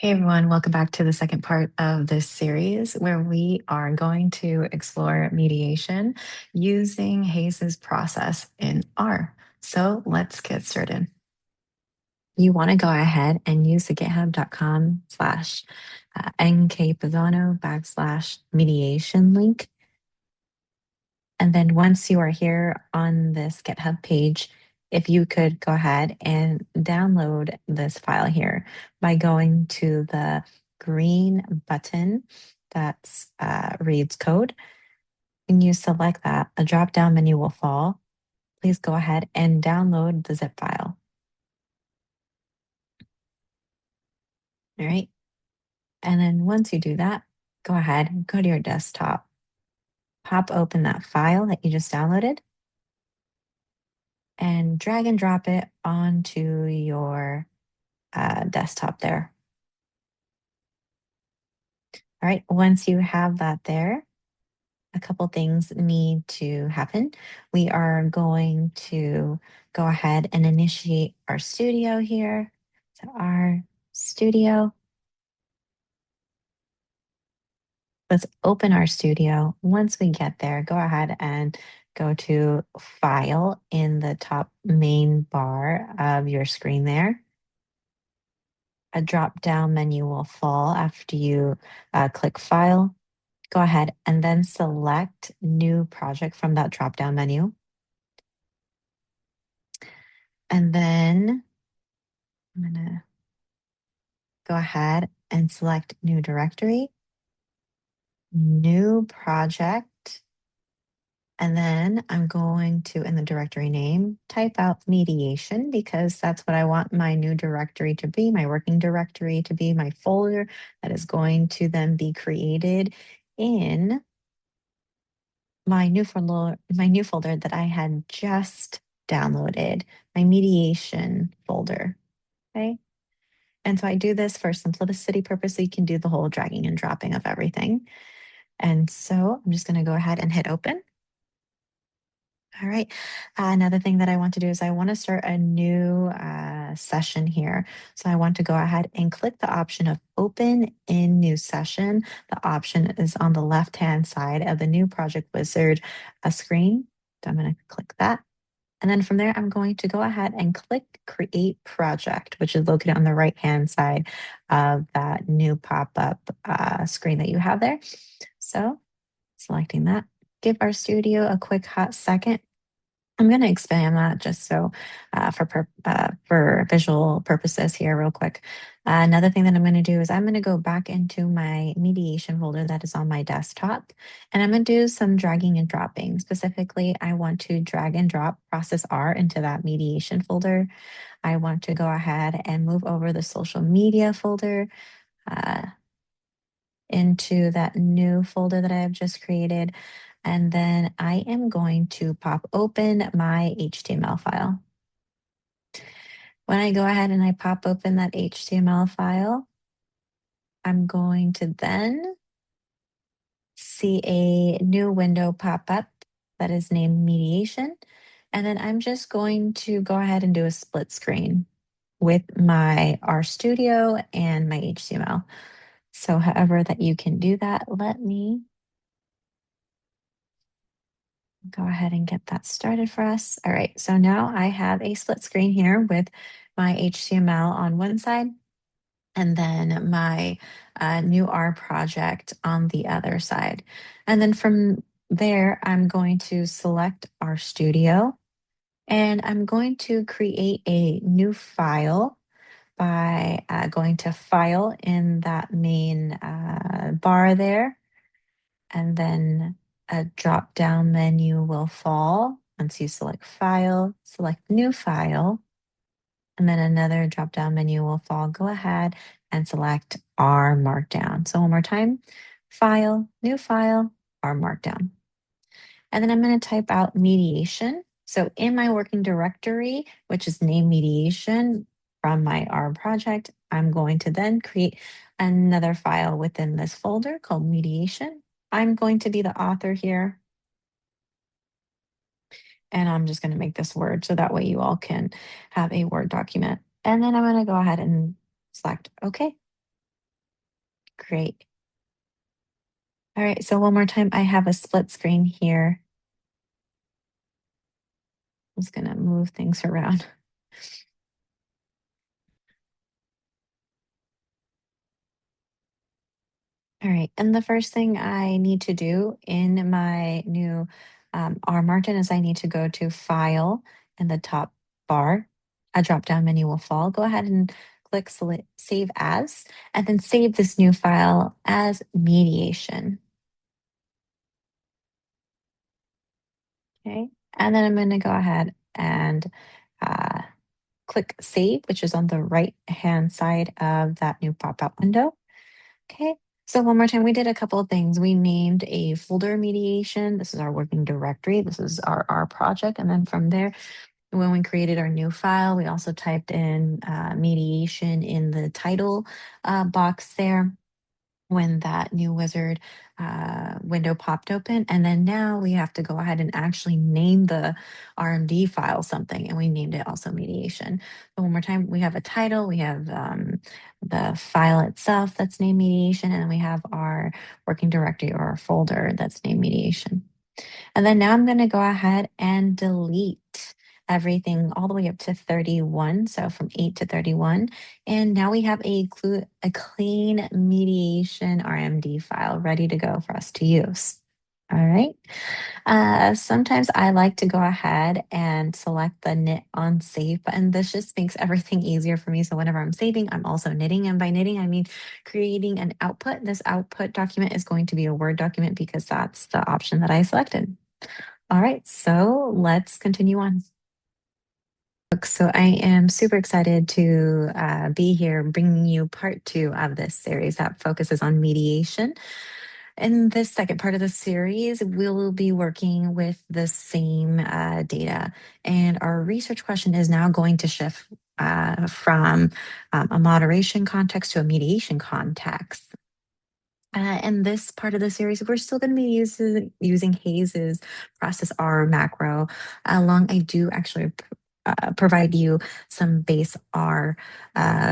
Hey everyone, welcome back to the second part of this series where we are going to explore mediation using Hayes's process in R. So let's get started. You want to go ahead and use the github.com slash nkpisano /mediation link. And then once you are here on this GitHub page, if you could go ahead and download this file here by going to the green button that's reads code. When you select that, a drop-down menu will fall. Please go ahead and download the zip file. All right. And then once you do that, go ahead, go to your desktop, pop open that file that you just downloaded, and drag and drop it onto your desktop there. All right, once you have that there, a couple things need to happen. We are going to go ahead and initiate our studio here. So our studio. Let's open our studio. Once we get there, go ahead and go to File in the top main bar of your screen there. A drop-down menu will fall after you click File. Go ahead and then select New Project from that drop-down menu. And then I'm going to go ahead and select New Directory, New Project. And then I'm going to, in the directory name, type out mediation because that's what I want my new directory to be, my working directory to be, my folder that is going to then be created in my new folder that I had just downloaded, my mediation folder. Okay. And so I do this for simplicity purpose, so you can do the whole dragging and dropping of everything. And so I'm just going to go ahead and hit open. All right. Another thing that I want to do is I want to start a new session here. So I want to go ahead and click the option of open in new session. The option is on the left-hand side of the new project wizard screen. So I'm going to click that. And then from there, I'm going to go ahead and click create project, which is located on the right-hand side of that new pop-up screen that you have there. So selecting that, give our studio a quick hot second. I'm going to expand that just so for visual purposes here real quick. Another thing that I'm going to do is I'm going to go back into my mediation folder that is on my desktop, and I'm going to do some dragging and dropping. Specifically, I want to drag and drop process R into that mediation folder. I want to go ahead and move over the social media folder uh, into that new folder that I have just created. And then I am going to pop open my HTML file. When I go ahead and I pop open that HTML file, I'm going to then see a new window pop up that is named Mediation. And then I'm just going to go ahead and do a split screen with my RStudio and my HTML. So however that you can do that, let me go ahead and get that started for us. All right, so now I have a split screen here with my HTML on one side and then my new R project on the other side. And then from there, I'm going to select RStudio and I'm going to create a new file by going to File in that main bar there. And then a drop down menu will fall once you select File, select New File, and then another drop down menu will fall. Go ahead and select R Markdown. So one more time, File, New File, R Markdown. And then I'm going to type out mediation. So in my working directory, which is named mediation from my R project, I'm going to then create another file within this folder called mediation. I'm going to be the author here. And I'm just going to make this Word so that way you all can have a Word document. And then I'm going to go ahead and select OK. Great. All right, so one more time, I have a split screen here. I'm just gonna move things around. All right, and the first thing I need to do in my new R Martin is I need to go to File in the top bar. A drop down menu will fall. Go ahead and click Save As, and then save this new file as Mediation. Okay, and then I'm going to go ahead and uh, click Save, which is on the right hand side of that new pop up window. Okay. So one more time, we did a couple of things. We named a folder mediation. This is our working directory. This is our project. And then from there, when we created our new file, we also typed in mediation in the title box there when that new wizard window popped open. And then now we have to go ahead and actually name the RMD file something. And we named it also mediation. So one more time, we have a title, we have the file itself that's named mediation, and then we have our working directory or our folder that's named mediation. And then now I'm going to go ahead and delete everything all the way up to 31. So from 8 to 31. And now we have a clean mediation RMD file ready to go for us to use. All right. Sometimes I like to go ahead and select the knit on save button. This just makes everything easier for me. So whenever I'm saving, I'm also knitting. And by knitting, I mean creating an output. This output document is going to be a Word document because that's the option that I selected. All right, so let's continue on. So I am super excited to be here bringing you part two of this series that focuses on mediation. In this second part of the series, we'll be working with the same data. And our research question is now going to shift from a moderation context to a mediation context. In this part of the series, we're still going to be using Hayes's process R macro. Along, I do actually provide you some base R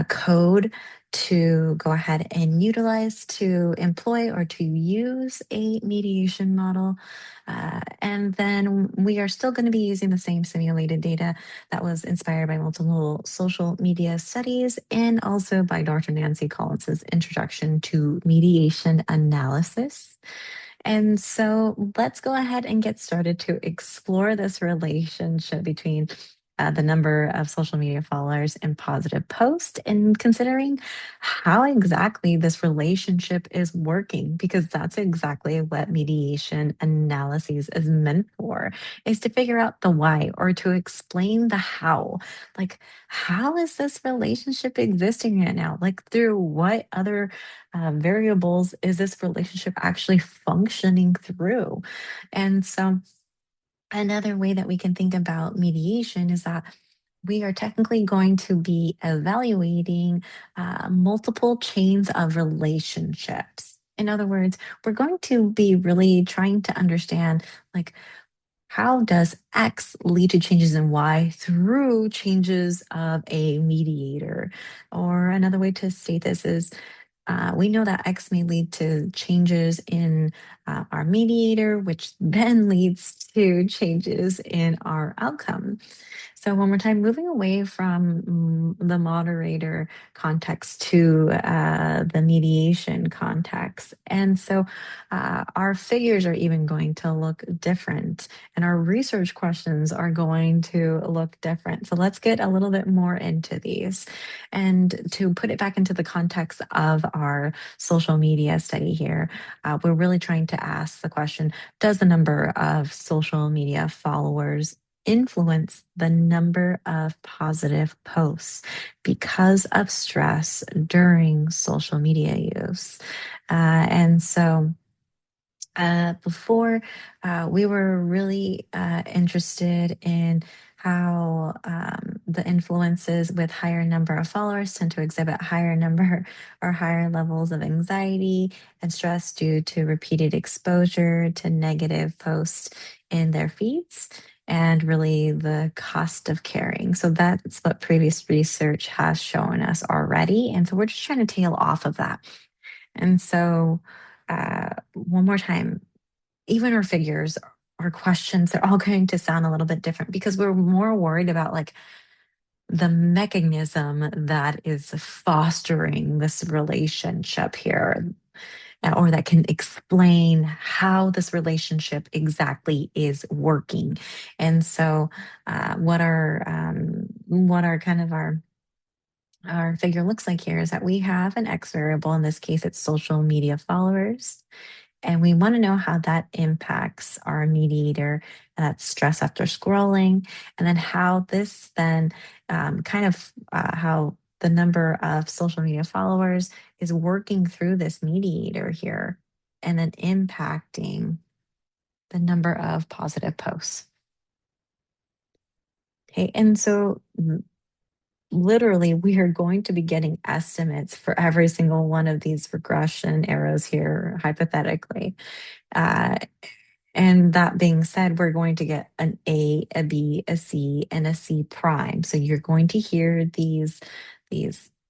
code to go ahead and utilize to employ or to use a mediation model. And then we are still going to be using the same simulated data that was inspired by multiple social media studies and also by Dr. Nancy Collins's introduction to mediation analysis. And so let's go ahead and get started to explore this relationship between the number of social media followers and positive posts, and considering how exactly this relationship is working, because that's exactly what mediation analyses is meant for, is to figure out the why or to explain the how. Like, how is this relationship existing right now? Like, through what other variables is this relationship actually functioning through? And so another way that we can think about mediation is that we are technically going to be evaluating multiple chains of relationships. In other words, we're going to be really trying to understand, like, how does X lead to changes in Y through changes of a mediator? Or another way to state this is we know that X may lead to changes in our mediator, which then leads to changes in our outcome. So, one more time, moving away from the moderator context to the mediation context. And so, our figures are even going to look different, and our research questions are going to look different. So, let's get a little bit more into these. And to put it back into the context of our social media study here, we're really trying to ask the question: does the number of social media followers influence the number of positive posts because of stress during social media use? And so before, we were really interested in how the influences with higher number of followers tend to exhibit higher number or higher levels of anxiety and stress due to repeated exposure to negative posts in their feeds, and really the cost of caring. So that's what previous research has shown us already. And so we're just trying to tail off of that. And so, one more time, even our figures, our questions, they're all going to sound a little bit different because we're more worried about like the mechanism that is fostering this relationship here, or that can explain how this relationship exactly is working. And so, what our kind of our figure looks like here is that we have an X variable. In this case, it's social media followers. And we want to know how that impacts our mediator, and that's stress after scrolling. And then how this then how the number of social media followers is working through this mediator here and then impacting the number of positive posts. Okay. And so literally, we are going to be getting estimates for every single one of these regression arrows here, hypothetically. Uh, and that being said, we're going to get an A, a B, a C, and a C prime. So you're going to hear these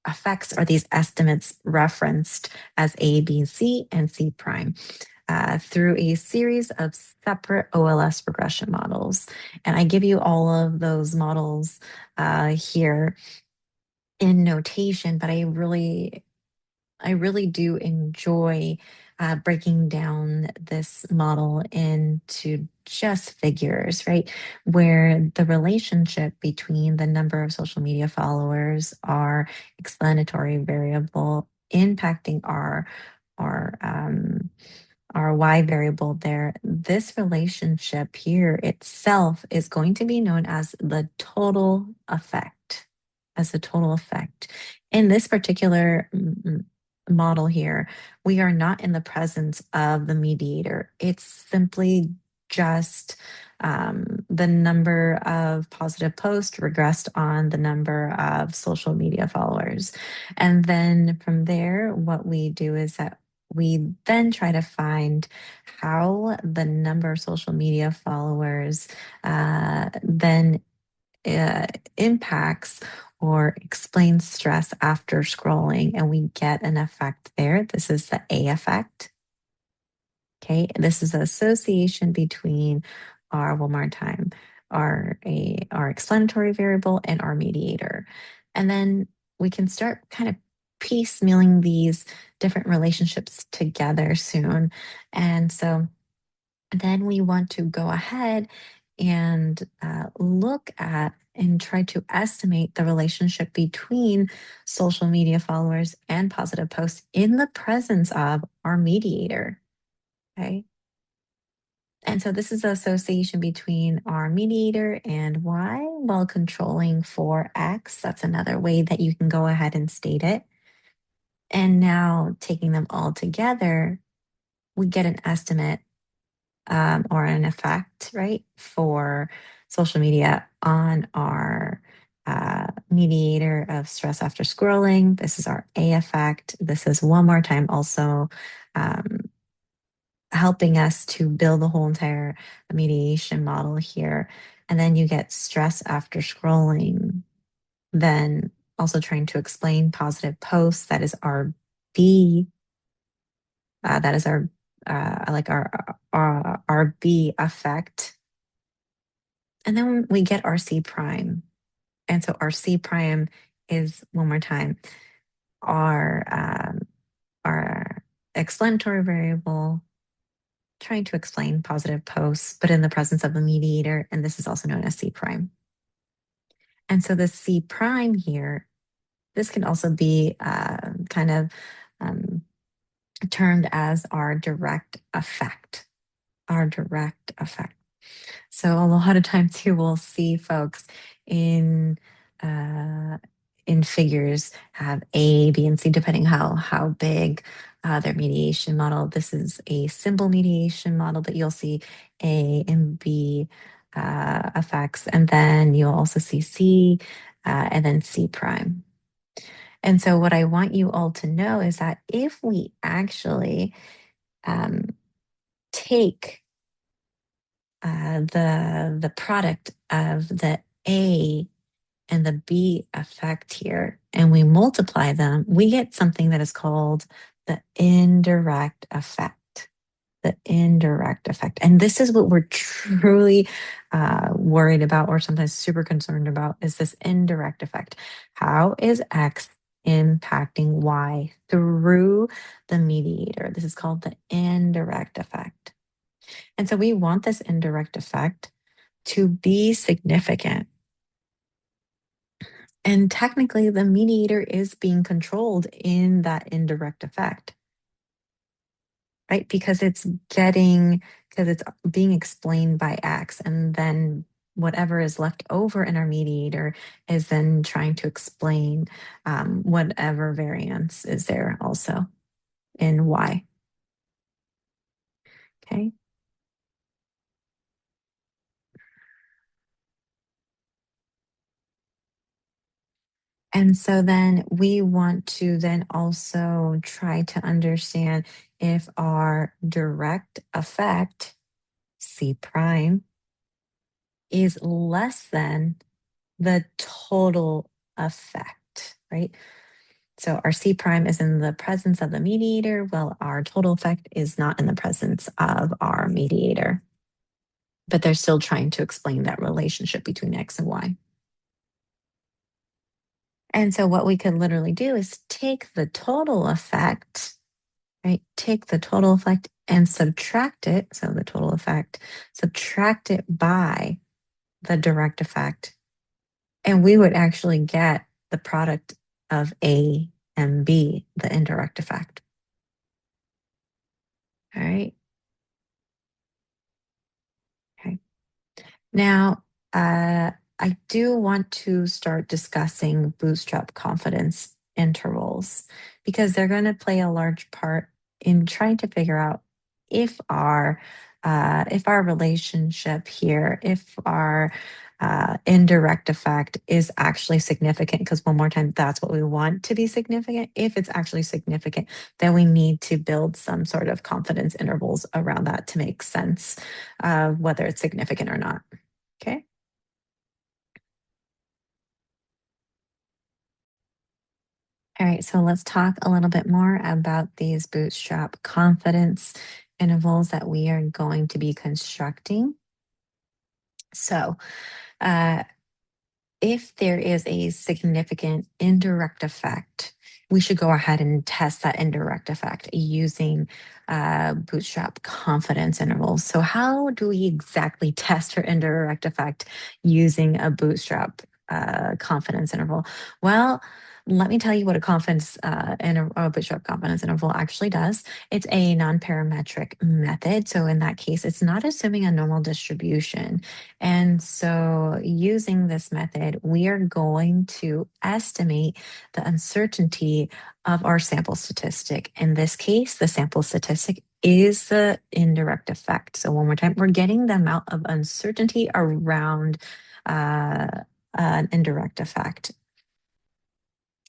effects or these estimates referenced as A, B, C, and C prime. Through a series of separate OLS regression models. And I give you all of those models here in notation, but I really do enjoy breaking down this model into just figures, right? Where the relationship between the number of social media followers, our explanatory variable impacting our our y variable there, this relationship here itself is going to be known as the total effect, as the total effect. In this particular model here, we are not in the presence of the mediator. It's simply just the number of positive posts regressed on the number of social media followers. And then from there, what we do is that we then try to find how the number of social media followers then uh, impacts or explains stress after scrolling, and we get an effect there. This is the A effect. Okay, this is the association between one more time, our explanatory variable and our mediator. And then we can start kind of piecemealing these different relationships together soon. And so then we want to go ahead and look at and try to estimate the relationship between social media followers and positive posts in the presence of our mediator. Okay. And so this is the association between our mediator and y while controlling for x. That's another way that you can go ahead and state it. And now taking them all together, we get an estimate or an effect, right, for social media on our mediator of stress after scrolling. This is our A effect. This is one more time also um, helping us to build the whole entire mediation model here. And then you get stress after scrolling, then also trying to explain positive posts. That is our B. That is our like our B effect. And then we get our C prime. And so our C prime is, one more time, our our explanatory variable trying to explain positive posts, but in the presence of a mediator, and this is also known as C prime. And so the C prime here, this can also be kind of termed as our direct effect, our direct effect. So a lot of times you will see folks in uh, in figures have A, B, and C, depending how big their mediation model. This is a simple mediation model, but you'll see A and B effects, and then you'll also see C, and then C prime. And so what I want you all to know is that if we actually um, take the product of the A and the B effect here, and we multiply them, we get something that is called The indirect effect. The indirect effect. And this is what we're truly worried about or sometimes super concerned about is this indirect effect. How is X impacting Y through the mediator? This is called the indirect effect. And so we want this indirect effect to be significant. And technically, the mediator is being controlled in that indirect effect, right? Because it's being explained by X, and then whatever is left over in our mediator is then trying to explain whatever variance is there also in Y. Okay. And so then we want to then also try to understand if our direct effect, C prime, is less than the total effect, right? So our C prime is in the presence of the mediator, while our total effect is not in the presence of our mediator. But they're still trying to explain that relationship between X and Y. And so what we could literally do is take the total effect, right? Take the total effect and subtract it. So the total effect, subtract it by the direct effect. And we would actually get the product of A and B, the indirect effect. All right. Okay. Now, I do want to start discussing bootstrap confidence intervals because they're going to play a large part in trying to figure out if our relationship here, if our indirect effect is actually significant. Because one more time, that's what we want to be significant. If it's actually significant, then we need to build some sort of confidence intervals around that to make sense of whether it's significant or not. Okay. All right. So let's talk a little bit more about these bootstrap confidence intervals that we are going to be constructing. So, uh, if there is a significant indirect effect, we should go ahead and test that indirect effect using bootstrap confidence intervals. So, how do we exactly test for indirect effect using a bootstrap confidence interval? Well, let me tell you what a bootstrap confidence interval actually does. It's a non-parametric method. So in that case, it's not assuming a normal distribution. And so using this method, we are going to estimate the uncertainty of our sample statistic. In this case, the sample statistic is the indirect effect. So one more time, we're getting the amount of uncertainty around an indirect effect.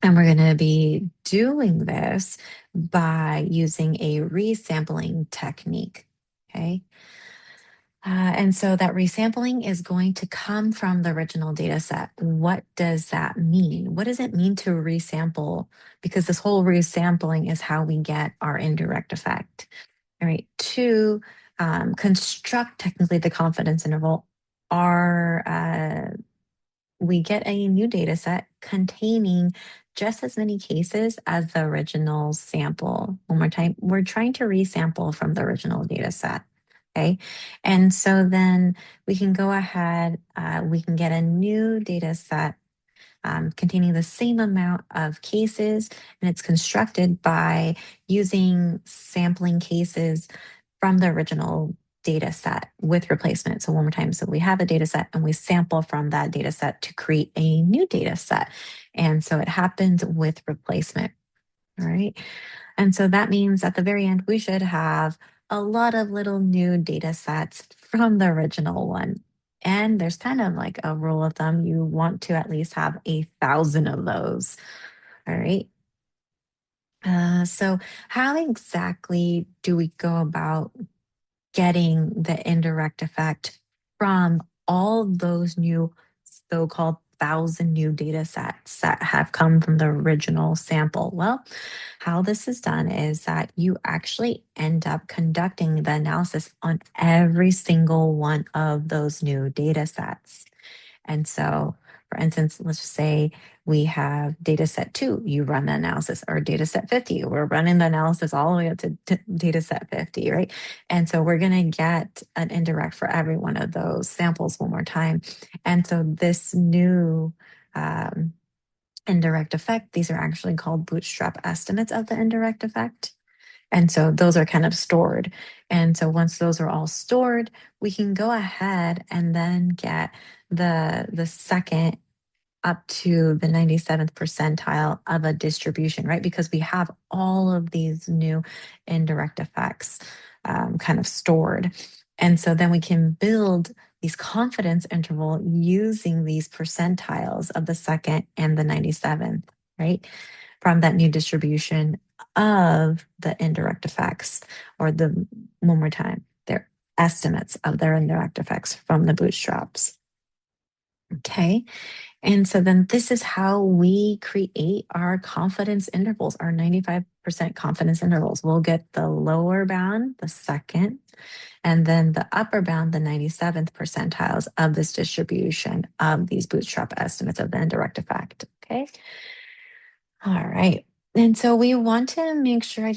And we're going to be doing this by using a resampling technique. Okay. And so that resampling is going to come from the original data set. What does that mean? What does it mean to resample? Because this whole resampling is how we get our indirect effect. All right. To construct technically the confidence interval, we get a new data set containing just as many cases as the original sample. One more time, we're trying to resample from the original data set. Okay. And so then we can go ahead, we can get a new data set containing the same amount of cases, and it's constructed by using sampling cases from the original data set with replacement. So one more time, so we have a data set and we sample from that data set to create a new data set. And so it happens with replacement. All right. And so that means at the very end, we should have a lot of little new data sets from the original one. And there's kind of like a rule of thumb. You want to at least have 1,000 of those. All right. So how exactly do we go about getting the indirect effect from all those new so-called 1,000 new data sets that have come from the original sample? Well, how this is done is that you actually end up conducting the analysis on every single one of those new data sets. And so, for instance, let's just say we have data set 2, you run the analysis, or data set 50, we're running the analysis all the way up to data set 50, right? And so we're going to get an indirect for every one of those samples one more time. And so this new um, indirect effect, these are actually called bootstrap estimates of the indirect effect. And so those are kind of stored. And so once those are all stored, we can go ahead and then get the second up to the 97th percentile of a distribution, right? Because we have all of these new indirect effects kind of stored. And so then we can build these confidence interval using these percentiles of the second and the 97th, right? From that new distribution of the indirect effects, or the one more time, their estimates of their indirect effects from the bootstraps. Okay. And so then this is how we create our confidence intervals, our 95% confidence intervals. We'll get the lower bound, the second, and then the upper bound, the 97th percentiles of this distribution of these bootstrap estimates of the indirect effect. Okay. All right. And so we want to make sure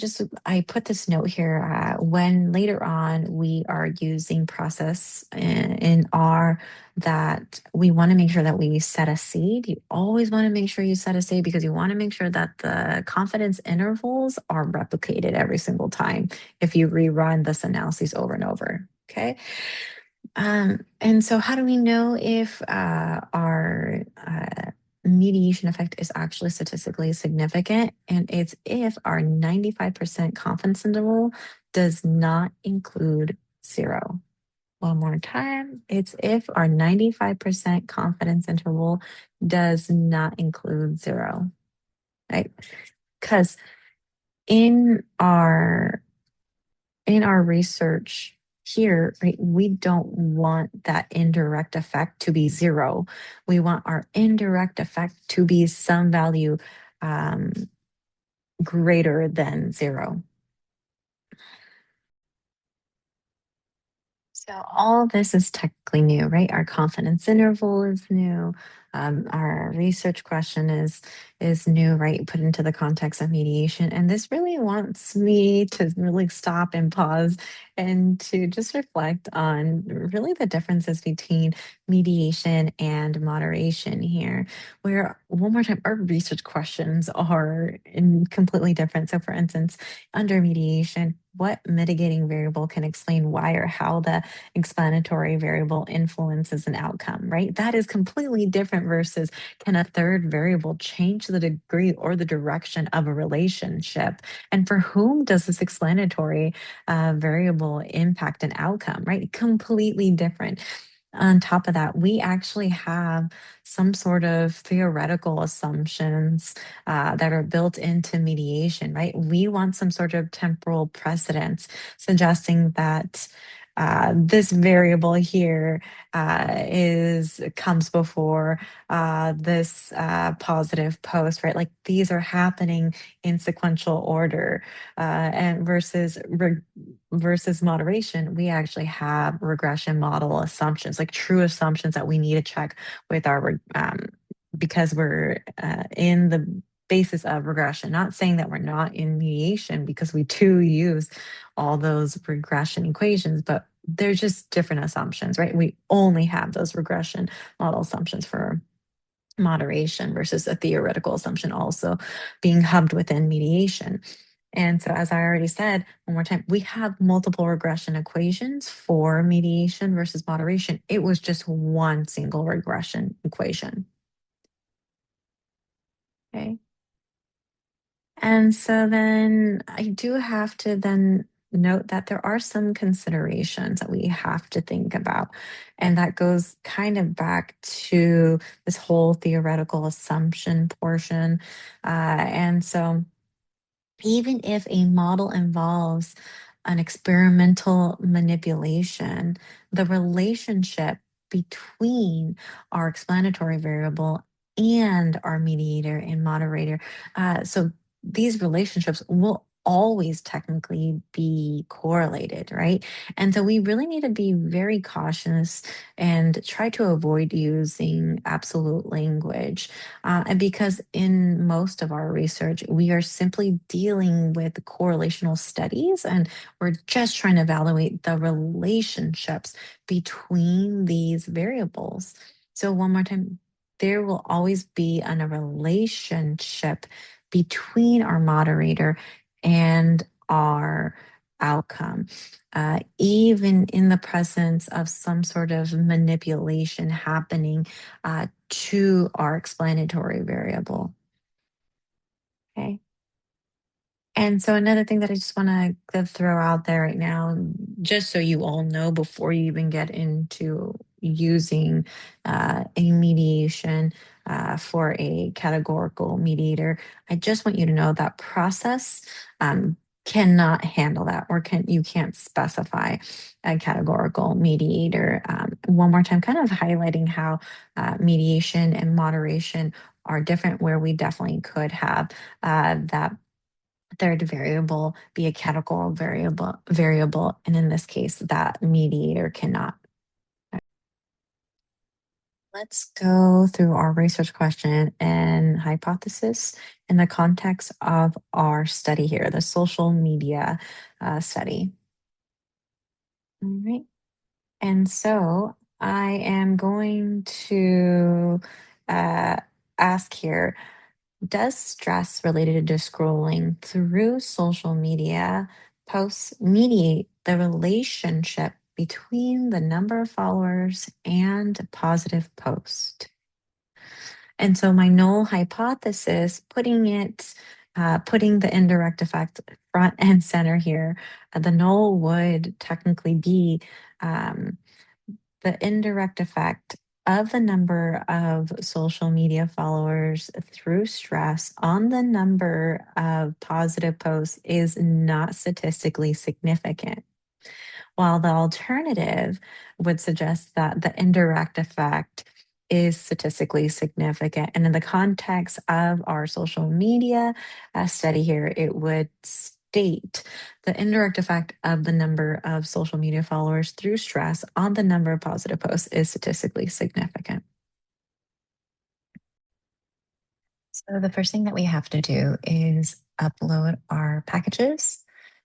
I put this note here when later on we are using process in R, that we want to make sure that we set a seed. You always want to make sure you set a seed, because you want to make sure that the confidence intervals are replicated every single time if you rerun this analysis over and over. Okay. And so how do we know if our mediation effect is actually statistically significant? And it's if our 95% confidence interval does not include zero. One more time. It's if our 95% confidence interval does not include zero, right? Because in our research here, right, we don't want that indirect effect to be zero. We want our indirect effect to be some value um, greater than zero. So all this is technically new, right? Our confidence interval is new. Our research question is new, right? Put into the context of mediation. And this really wants me to really stop and pause and to just reflect on really the differences between mediation and moderation here. Where, one more time, our research questions are completely different. So for instance, under mediation, what mitigating variable can explain why or how the explanatory variable influences an outcome, right? That is completely different versus, can a third variable change the degree or the direction of a relationship? And for whom does this explanatory variable impact an outcome, right? Completely different. On top of that, we actually have some sort of theoretical assumptions that are built into mediation, right? We want some sort of temporal precedence suggesting that this variable here comes before this positive post, right? Like these are happening in sequential order, and versus moderation, we actually have regression model assumptions, like true assumptions that we need to check with our because we're in the basis of regression. Not saying that we're not in mediation, because we do use all those regression equations, but they're just different assumptions, right? We only have those regression model assumptions for moderation versus a theoretical assumption also being hubbed within mediation. And so, as I already said, one more time, we have multiple regression equations for mediation versus moderation. It was just one single regression equation. Okay. And so then I do have to then note that there are some considerations that we have to think about. And that goes kind of back to this whole theoretical assumption portion. And so even if a model involves an experimental manipulation, the relationship between our explanatory variable and our mediator and moderator. So these relationships will always technically be correlated, right? And so we really need to be very cautious and try to avoid using absolute language. And because in most of our research, we are simply dealing with correlational studies and we're just trying to evaluate the relationships between these variables. So, one more time, there will always be a relationship between our moderator and our outcome, even in the presence of some sort of manipulation happening to our explanatory variable. Okay. And so another thing that I just want to throw out there right now, just so you all know before you even get into using a mediation for a categorical mediator, I just want you to know that process cannot handle that, or you can't specify a categorical mediator. One more time, kind of highlighting how mediation and moderation are different, where we definitely could have that third variable be a categorical variable, and in this case that mediator cannot. Let's go through our research question and hypothesis in the context of our study here, the social media study. All right. And so I am going to uh, ask here, does stress related to scrolling through social media posts mediate the relationship between the number of followers and positive post? And so my null hypothesis, putting the indirect effect front and center here, the null would technically be um, the indirect effect of the number of social media followers through stress on the number of positive posts is not statistically significant. While the alternative would suggest that the indirect effect is statistically significant. And in the context of our social media study here, it would state the indirect effect of the number of social media followers through stress on the number of positive posts is statistically significant. So the first thing that we have to do is upload our packages.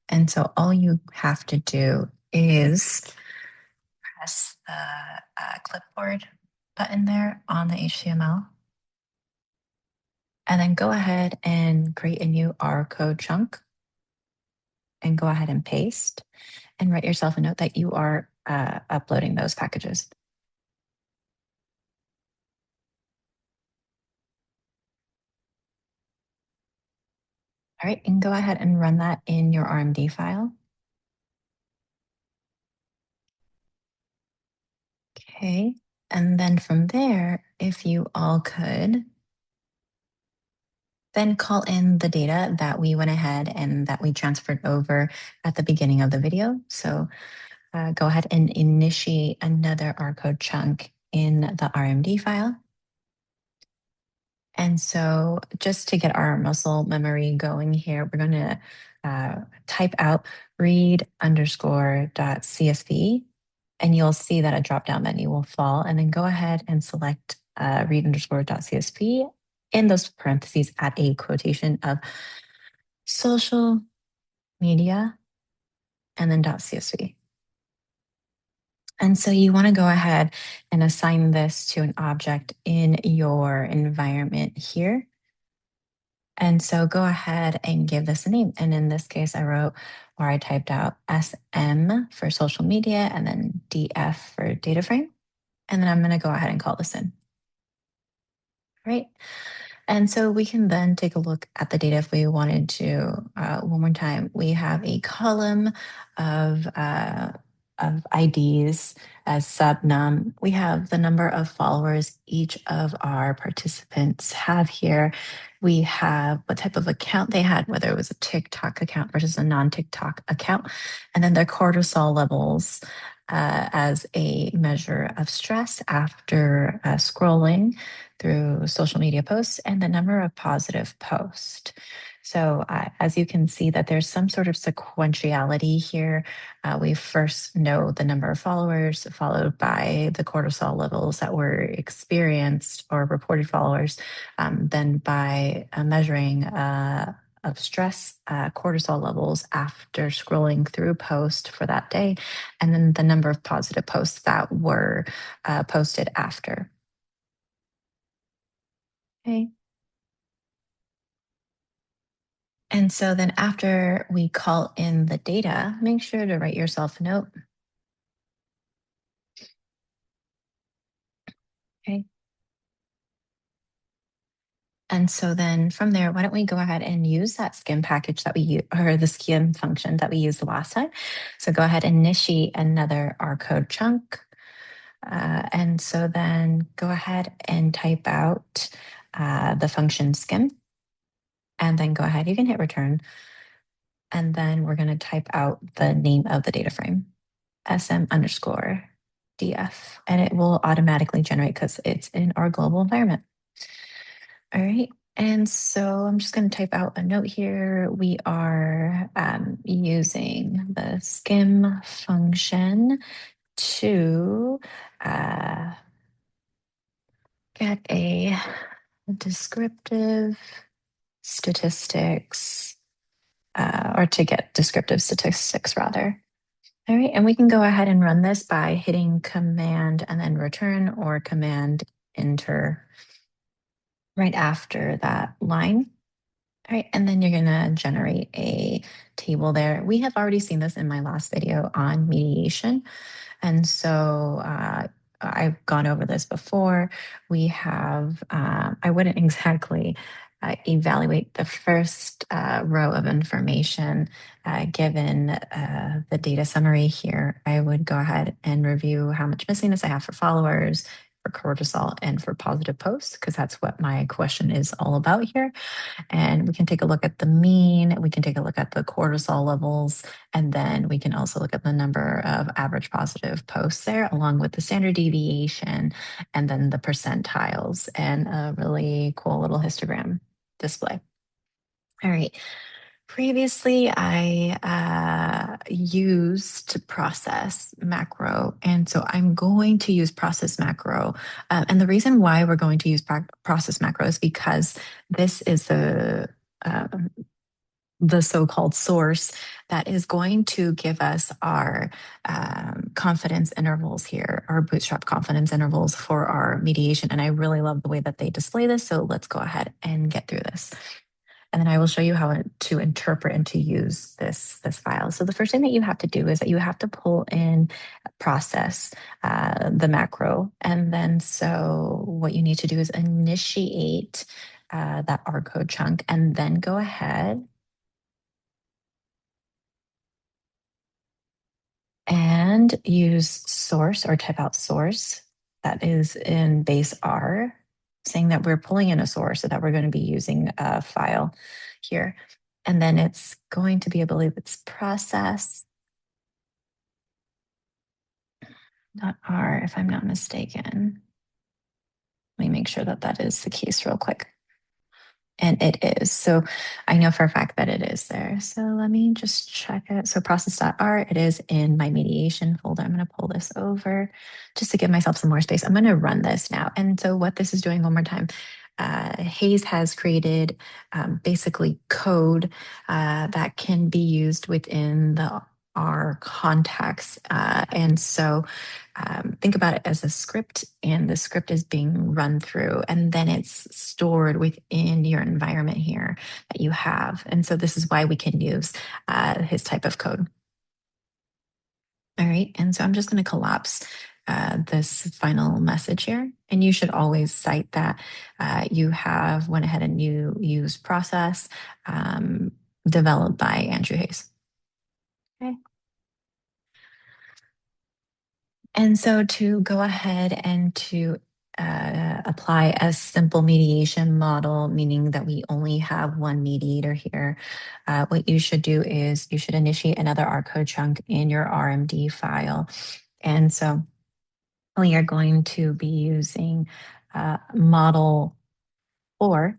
And so all you have to do is press the clipboard button there on the HTML. And then go ahead and create a new R code chunk and go ahead and paste and write yourself a note that you are uploading those packages. All right, and go ahead and run that in your RMD file. Okay, and then from there, if you all could, then call in the data that we went ahead and that we transferred over at the beginning of the video. So go ahead and initiate another R code chunk in the RMD file. And so just to get our muscle memory going here, we're going to type out read underscore dot CSV, and you'll see that a drop-down menu will fall, and then go ahead and select read underscore dot CSV. In those parentheses, add a quotation of social media and then .csv. And so you want to go ahead and assign this to an object in your environment here. And so go ahead and give this a name. And in this case, I typed out SM for social media and then DF for data frame. And then I'm going to go ahead and call this in. Right. And so we can then take a look at the data if we wanted to. One more time, we have a column of IDs as subnum. We have the number of followers each of our participants have here. We have what type of account they had, whether it was a TikTok account versus a non-TikTok account, and then their cortisol levels. as a measure of stress after scrolling through social media posts and the number of positive posts. So as you can see that there's some sort of sequentiality here. We first know the number of followers, followed by the cortisol levels that were experienced or reported followers, then by measuring of stress cortisol levels after scrolling through post for that day, and then the number of positive posts that were posted after. Okay. And so then after we call in the data, make sure to write yourself a note. Okay. And so then from there, why don't we go ahead and use that skim package that we use, or the skim function that we used the last time. So go ahead and initiate another R code chunk. And so then go ahead and type out the function skim. And then go ahead, you can hit return. And then we're going to type out the name of the data frame, SM underscore DF. And it will automatically generate because it's in our global environment. All right. And so I'm just going to type out a note here. We are using the skim function to get a descriptive statistics, or to get descriptive statistics rather. All right, and we can go ahead and run this by hitting Command and then return, or Command Enter right after that line. All right, and then you're gonna generate a table there. We have already seen this in my last video on mediation. And so I've gone over this before. We have, I wouldn't exactly evaluate the first row of information given the data summary here. I would go ahead and review how much missingness I have for followers, for cortisol, and for positive posts, because that's what my question is all about here. And we can take a look at the mean, we can take a look at the cortisol levels, and then we can also look at the number of average positive posts there, along with the standard deviation, and then the percentiles, and a really cool little histogram display. All right. Previously, I used process macro, and so I'm going to use process macro. And the reason why we're going to use process macro is because this is the so-called source that is going to give us our confidence intervals here, our bootstrap confidence intervals for our mediation. And I really love the way that they display this. So let's go ahead and get through this. And then I will show you how to interpret and to use this file. So the first thing that you have to do is that you have to pull in process, the macro. And then so what you need to do is initiate that R code chunk, and then go ahead and use source, or type out source that is in base R, saying that we're pulling in a source, so that we're going to be using a file here. And then it's going to be, I believe it's process.R, if I'm not mistaken. Let me make sure that that is the case real quick. And it is. So I know for a fact that it is there. So let me just check it. So process.r, it is in my mediation folder. I'm going to pull this over just to give myself some more space. I'm going to run this now. And so what this is doing, one more time, Hayes has created basically code that can be used within the R context. And so think about it as a script, and the script is being run through, and then it's stored within your environment here that you have. And so this is why we can use his type of code. All right, and so I'm just going to collapse this final message here, and you should always cite that you have went ahead and you use process developed by Andrew Hayes. Okay. And so to go ahead and to apply a simple mediation model, meaning that we only have one mediator here, what you should do is you should initiate another R code chunk in your RMD file. And so we are going to be using model 4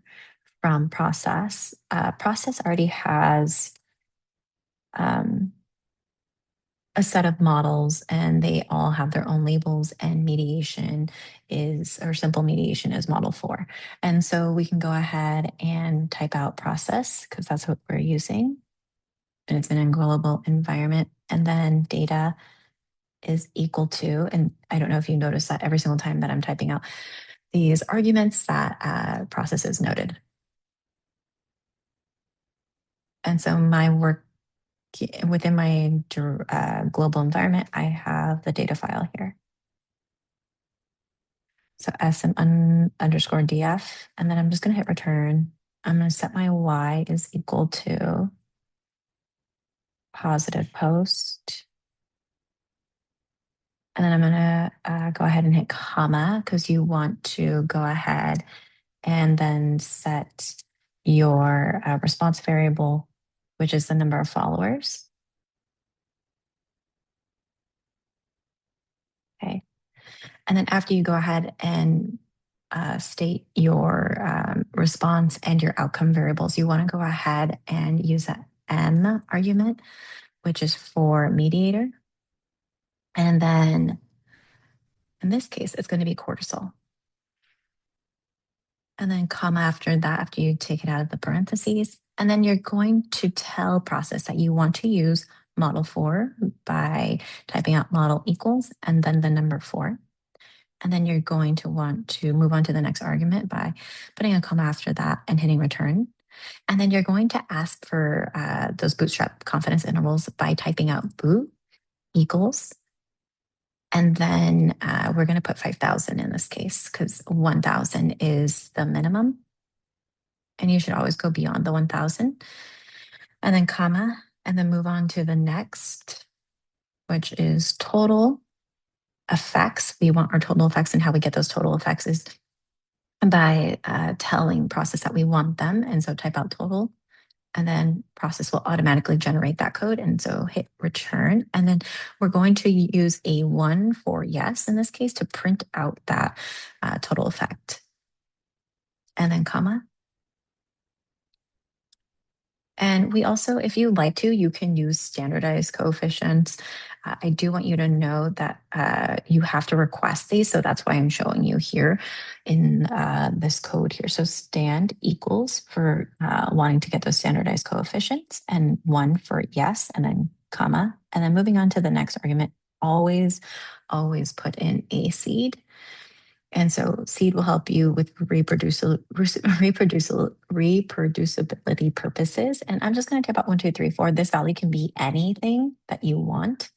from process. Process already has um, a set of models and they all have their own labels, and mediation is, or simple mediation is model 4. And so we can go ahead and type out process because that's what we're using. And it's in a global environment. And then data is equal to, and I don't know if you notice that every single time that I'm typing out these arguments that process is noted. And so my work within my global environment, I have the data file here. So underscore df, and then I'm just going to hit return. I'm going to set my y is equal to positive post. And then I'm going to go ahead and hit comma because you want to go ahead and then set your response variable, which is the number of followers. Okay. And then after you go ahead and state your response and your outcome variables, you want to go ahead and use that M argument, which is for mediator. And then in this case, it's going to be cortisol. And then comma after that, after you take it out of the parentheses. And then you're going to tell process that you want to use model 4 by typing out model equals and then the number 4. And then you're going to want to move on to the next argument by putting a comma after that and hitting return. And then you're going to ask for those bootstrap confidence intervals by typing out boot equals. And then we're going to put 5,000 in this case because 1,000 is the minimum. And you should always go beyond the 1,000. And then comma, and then move on to the next, which is total effects. We want our total effects, and how we get those total effects is by telling process that we want them. And so type out total, and then process will automatically generate that code. And so hit return. And then we're going to use a 1 for yes in this case to print out that total effect. And then comma. And we also, if you'd like to, you can use standardized coefficients. I do want you to know that you have to request these. So that's why I'm showing you here in this code here. So stand equals for wanting to get those standardized coefficients, and 1 for yes, and then comma. And then moving on to the next argument, always put in a seed. And so seed will help you with reproducibility purposes. And I'm just going to type out 1, 2, 3, 4. This value can be anything that you want,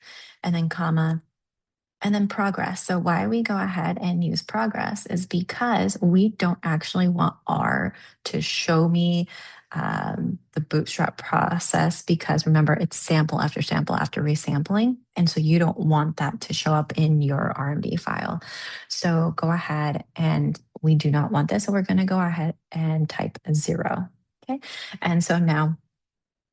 and then comma, and then progress. So why we go ahead and use progress is because we don't actually want R to show me the bootstrap process, because remember, it's sample after sample after resampling. And so you don't want that to show up in your RMD file. So go ahead, and we do not want this. So we're going to go ahead and type 0. Okay. And so now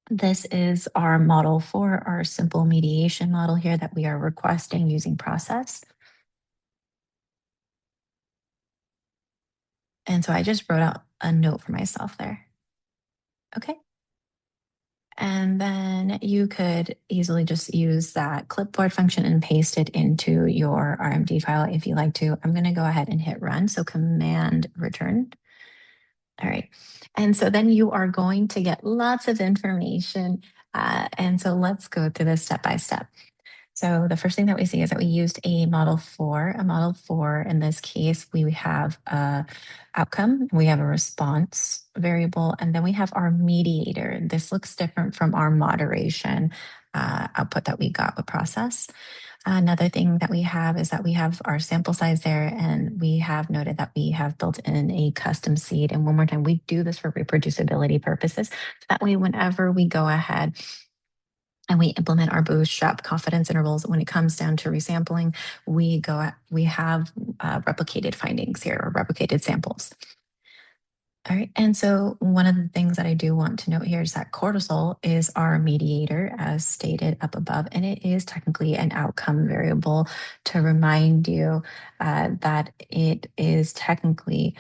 this is our model for our simple mediation model here that we are requesting using process. And so I just wrote out a note for myself there. Okay. And then you could easily just use that clipboard function and paste it into your RMD file if you like to. I'm going to go ahead and hit run. So command return. All right. And so then you are going to get lots of information. And so let's go through this step by step. So the first thing that we see is that we used a model 4. A model 4, in this case, we have a outcome, we have a response variable, and then we have our mediator. This looks different from our moderation output that we got with process. Another thing that we have is that we have our sample size there, and we have noted that we have built in a custom seed. And one more time, we do this for reproducibility purposes. That way, whenever we go ahead and we implement our bootstrap confidence intervals, when it comes down to resampling, we have replicated findings here, or replicated samples. All right. And so, one of the things that I do want to note here is that cortisol is our mediator, as stated up above, and it is technically an outcome variable to remind you that it is technically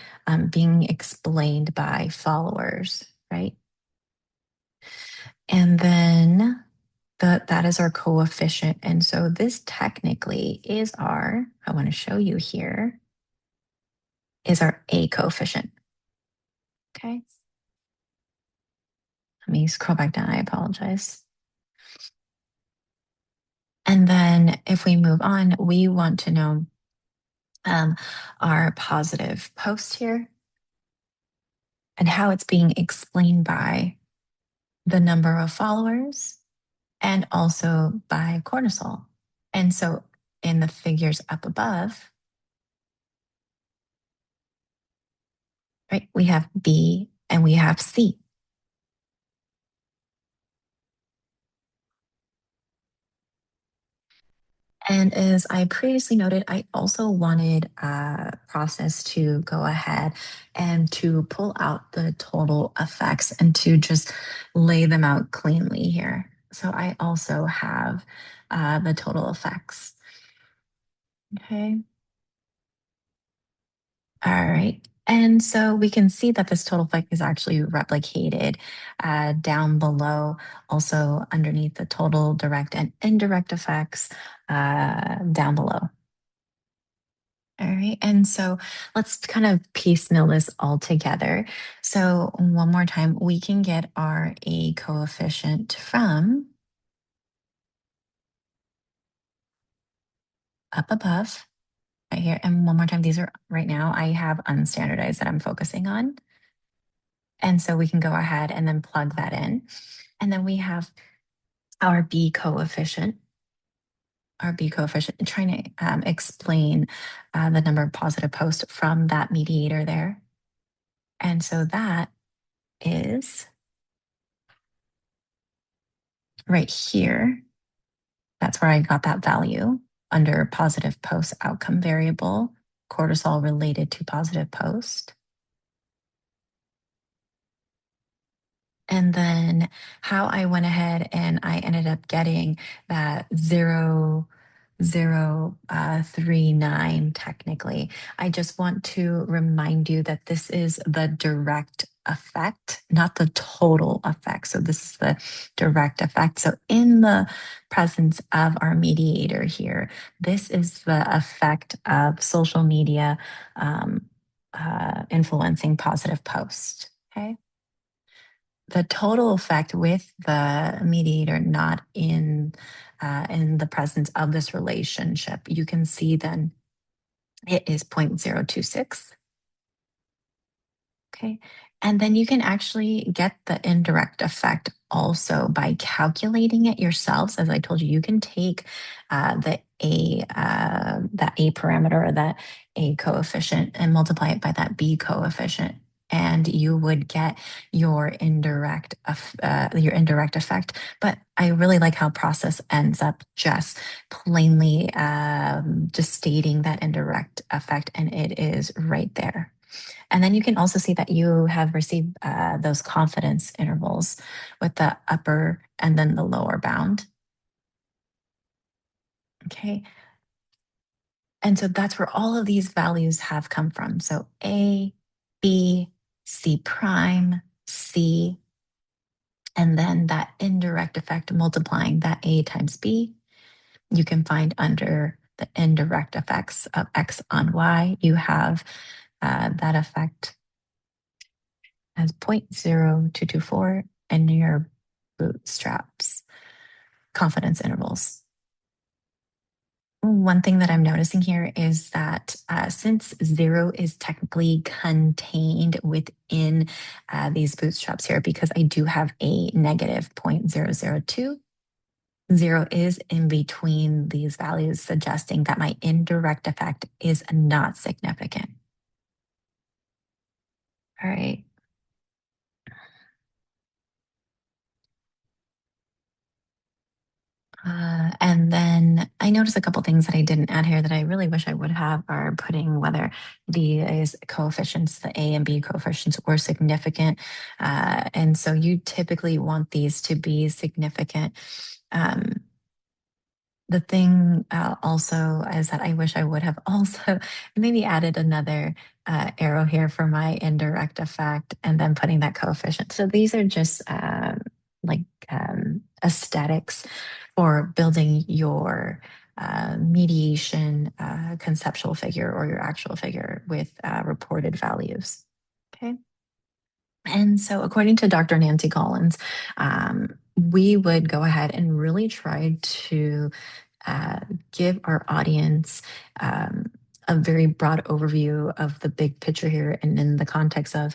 being explained by followers, right? And then that is our coefficient. And so, this technically is I want to show you here, is our A coefficient. Okay. Let me scroll back down. I apologize. And then if we move on, we want to know um, our positive post here and how it's being explained by the number of followers and also by cortisol. And so in the figures up above, right, we have B and we have C. And as I previously noted, I also wanted process to go ahead and to pull out the total effects and to just lay them out cleanly here. So I also have the total effects. Okay. All right. And so we can see that this total effect is actually replicated down below, also underneath the total direct and indirect effects down below. All right. And so let's kind of piecemeal this all together. So, one more time, we can get our A coefficient from up above right here. And one more time, these are right now, I have unstandardized that I'm focusing on. And so we can go ahead and then plug that in. And then we have our B coefficient. Our B coefficient, and trying to explain the number of positive posts from that mediator there. And so that is right here. That's where I got that value under positive post outcome variable, cortisol related to positive post. And then how I went ahead and I ended up getting that 0.039 technically. I just want to remind you that this is the direct effect, not the total effect. So this is the direct effect. So in the presence of our mediator here, this is the effect of social media influencing positive posts. Okay. The total effect with the mediator not in the presence of this relationship, you can see then it is 0.026. Okay. And then you can actually get the indirect effect also by calculating it yourselves. As I told you, you can take that A parameter or that A coefficient and multiply it by that B coefficient. And you would get your indirect effect. But I really like how process ends up just plainly just stating that indirect effect, and it is right there. And then you can also see that you have received those confidence intervals with the upper and then the lower bound. Okay. And so that's where all of these values have come from. So A, B, C prime, C, and then that indirect effect multiplying that A times B, you can find under the indirect effects of X on Y, you have that effect as 0.0224 and your bootstraps confidence intervals. One thing that I'm noticing here is that since 0 is technically contained within these bootstraps here, because I do have a negative 0.002, 0 is in between these values, suggesting that my indirect effect is not significant. All right. And then I I noticed a couple things that I didn't add here that I really wish I would have are putting whether these coefficients, the A and B coefficients, were significant. And so you typically want these to be significant. Um, the thing also is that I wish I would have also maybe added another arrow here for my indirect effect and then putting that coefficient. So these are just like aesthetics for building your mediation conceptual figure or your actual figure with reported values. Okay. And so, according to Dr. Nancy Collins, we would go ahead and really try to uh, give our audience a very broad overview of the big picture here and in the context of,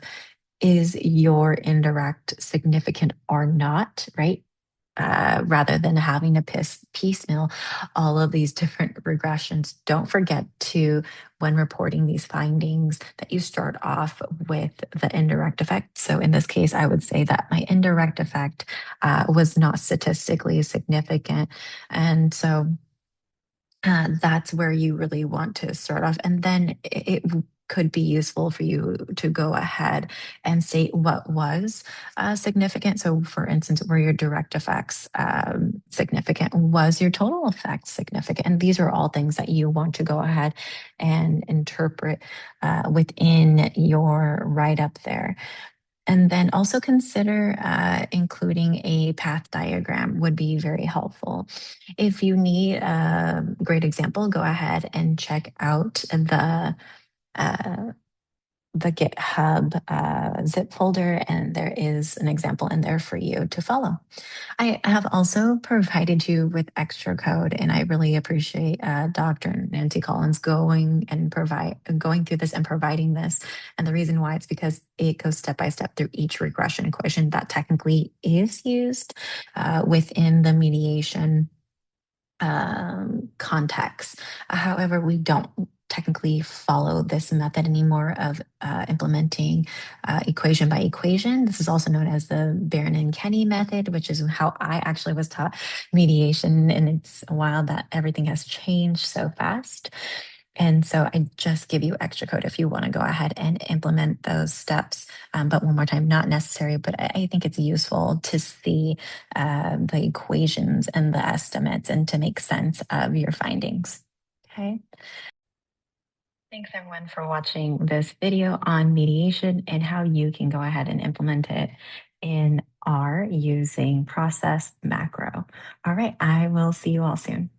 is your indirect significant or not, right? Rather than having to piecemeal all of these different regressions. Don't forget to, when reporting these findings, that you start off with the indirect effect. So in this case, I would say that my indirect effect was not statistically significant. And so that's where you really want to start off. And then it could be useful for you to go ahead and state what was significant. So, for instance, were your direct effects significant? Was your total effect significant? And these are all things that you want to go ahead and interpret within your write up there. And then also consider including a path diagram would be very helpful. If you need a great example, go ahead and check out uh, the GitHub zip folder, and there is an example in there for you to follow. I have also provided you with extra code, and I really appreciate Dr. Nancy Collins going through this and providing this. And the reason why, it's because it goes step by step through each regression equation that technically is used within the mediation context. However, we don't technically follow this method anymore of implementing equation by equation. This is also known as the Barron and Kenny method, which is how I actually was taught mediation. And it's wild that everything has changed so fast. And so I just give you extra code if you want to go ahead and implement those steps. But one more time, not necessary, but I think it's useful to see the equations and the estimates and to make sense of your findings. Okay. Thanks everyone for watching this video on mediation and how you can go ahead and implement it in R using process macro. All right, I will see you all soon.